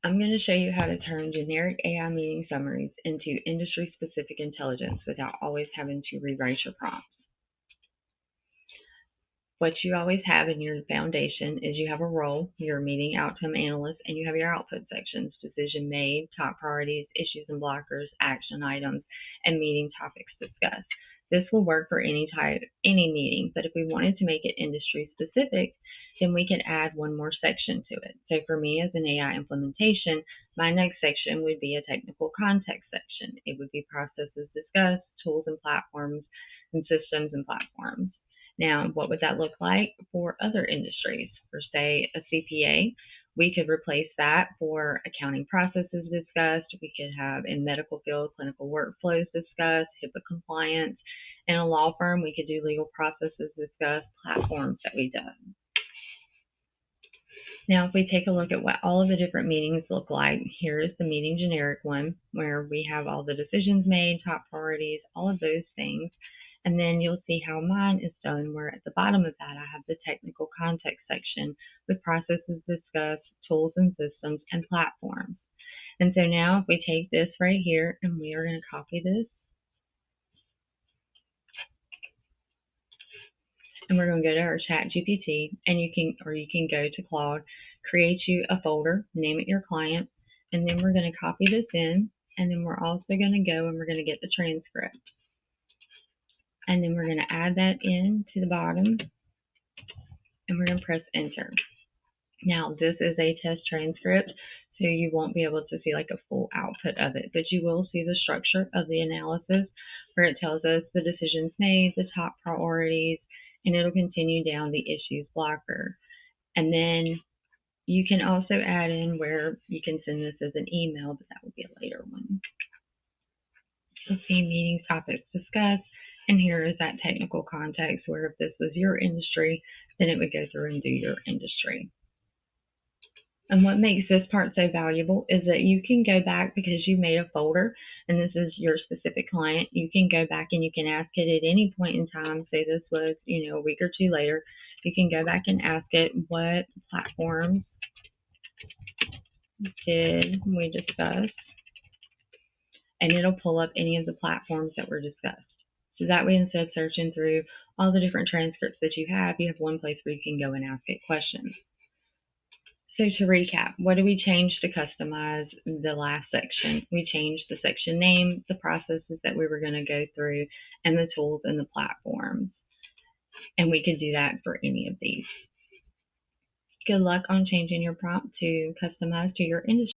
I'm going to show you how to turn generic AI meeting summaries into industry-specific intelligence without always having to rewrite your prompts. What you always have in your foundation is you have a role, your meeting outcome analyst, and you have your output sections: decision made, top priorities, issues and blockers, action items, and meeting topics discussed. This will work for any meeting, but if we wanted to make it industry specific, then we could add one more section to it. So for me as an AI implementation, my next section would be a technical context section. It would be processes discussed, tools and platforms, and systems and platforms. Now, what would that look like for other industries? For, say, a CPA, we could replace that for accounting processes discussed. We could have in medical field clinical workflows discussed, HIPAA compliance. In a law firm, we could do legal processes discussed, platforms that we've done. Now, if we take a look at what all of the different meetings look like, here is the meeting generic one where we have all the decisions made, top priorities, all of those things. And then you'll see how mine is done, where at the bottom of that I have the technical context section with processes discussed, tools and systems, and platforms. And so now if we take this right here and we are going to copy this, and we're going to go to our chat GPT, and you can go to Claude, create you a folder, name it your client, and then we're going to copy this in, and then we're also going to go and we're going to get the transcript. And then we're going to add that in to the bottom, and we're going to press enter. Now, this is a test transcript, so you won't be able to see like a full output of it, but you will see the structure of the analysis where it tells us the decisions made, the top priorities, and it'll continue down the issues blocker. And then you can also add in where you can send this as an email, but that would be a later one. You'll see meeting topics discussed, and here is that technical context where if this was your industry, then it would go through and do your industry. And what makes this part so valuable is that you can go back because you made a folder and this is your specific client. You can go back and you can ask it at any point in time. Say this was, a week or two later. You can go back and ask it, what platforms did we discuss? And it'll pull up any of the platforms that were discussed. So that way, instead of searching through all the different transcripts that you have one place where you can go and ask it questions. So to recap, what did we change to customize the last section? We changed the section name, the processes that we were going to go through, and the tools and the platforms. And we could do that for any of these. Good luck on changing your prompt to customize to your industry.